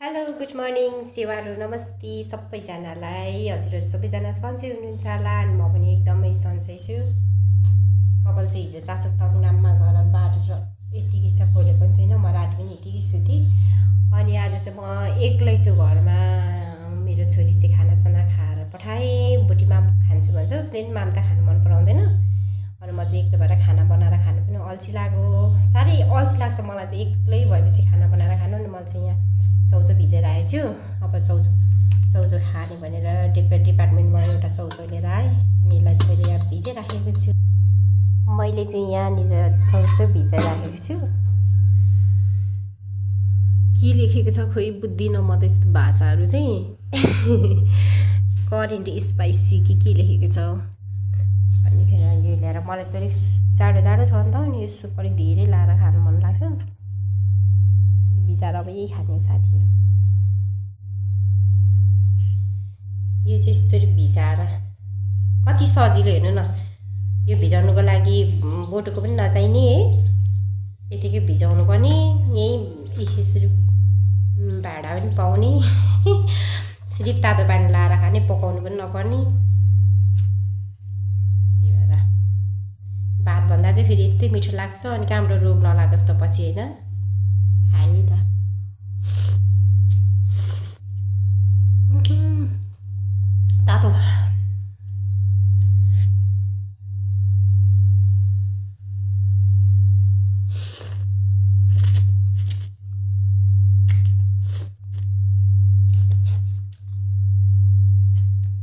Hello good morning सेवाहरू नमस्ते सबैजनालाई। हजुरहरू सबैजना सन्चै हुनुहुन्छ होला अनि म पनि एकदमै सन्चै छु। कपाल चाहिँ हिजो चासोक तङनाममा गएर बाटेर यतिकै छ, खोले पनि छैन। म राति पनि यतिकै सुतेँ अनि आज चाहिँ म एक्लै छु घरमा। मेरो छोरी चाहिँ खानासाना खाएर पठाएँ। बुटी माम खान्छु भन्छ, उसले पनि माम त खानु मन पराउँदैन अनि म चाहिँ एक्लै भएर खाना बनाएर खानु पनि अल्छी लाग्यो। साह्रै अल्छी लाग्छ मलाई चाहिँ एक्लै भएपछि खाना बनाएर खानु। अनि मैले चाहिँ यहाँ चौचो भिजेर आएको छु। अब चौचो खाने भनेर डिपार्टमेन्टमा एउटा चौचो लिएर आएँ अनि यसलाई चाहिँ मैले यहाँ भिजाइराखेको छु। मैले चाहिँ यहाँनिर चौचो भिजाइराखेको छु। के लेखेको छ खोइ बुझ्दिन म त यस्तो भाषाहरू चाहिँ। करेन्ट स्पाइसी के लेखेको छ अनिखेर यो ल्याएर मलाई चाहिँ अलिक जाडो छ नि त, अनि यो सुप अलिक धेरै लाएर खानु मन लाग्छ। भिजाएर अब यही खाने साथीहरू। यो चाहिँ यस्तरी भिजाएर कति सजिलो हेर्नु न। यो भिजाउनुको लागि बोटोको पनि नचाहिने है, यतिकै भिजाउनु पर्ने। यहीँ यसरी भाडा पनि पाउने, सिरिप तातो पानी लाएर खाने, पकाउनु पनि नपर्ने। त्यही भएर भातभन्दा चाहिँ फेरि यस्तै मिठो लाग्छ। अनि कहाँबाट रोग नलागोस् त पछि होइन, खाएँ नि त।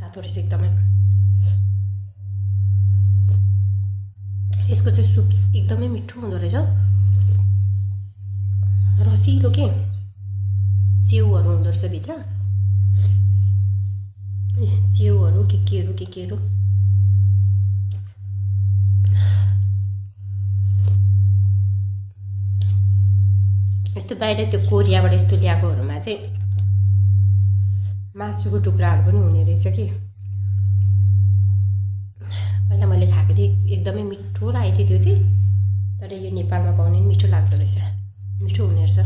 तातो रहेछ एकदमै। यसको चाहिँ सुप एकदमै मिठो हुँदो रहेछ, रसिलो के च्याउहरू हुँदो रहेछ भित्र, च्याउहरू के केहरू। यस्तो बाहिर त्यो कोरियाबाट यस्तो ल्याएकोहरूमा चाहिँ मासुको टुक्राहरू पनि हुने रहेछ कि। पहिला मैले खाएको थिएँ, एकदमै मिठो लागेको थियो त्यो चाहिँ। तर यो नेपालमा पाउने पनि मिठो लाग्दो रहेछ, मिठो हुने रहेछ।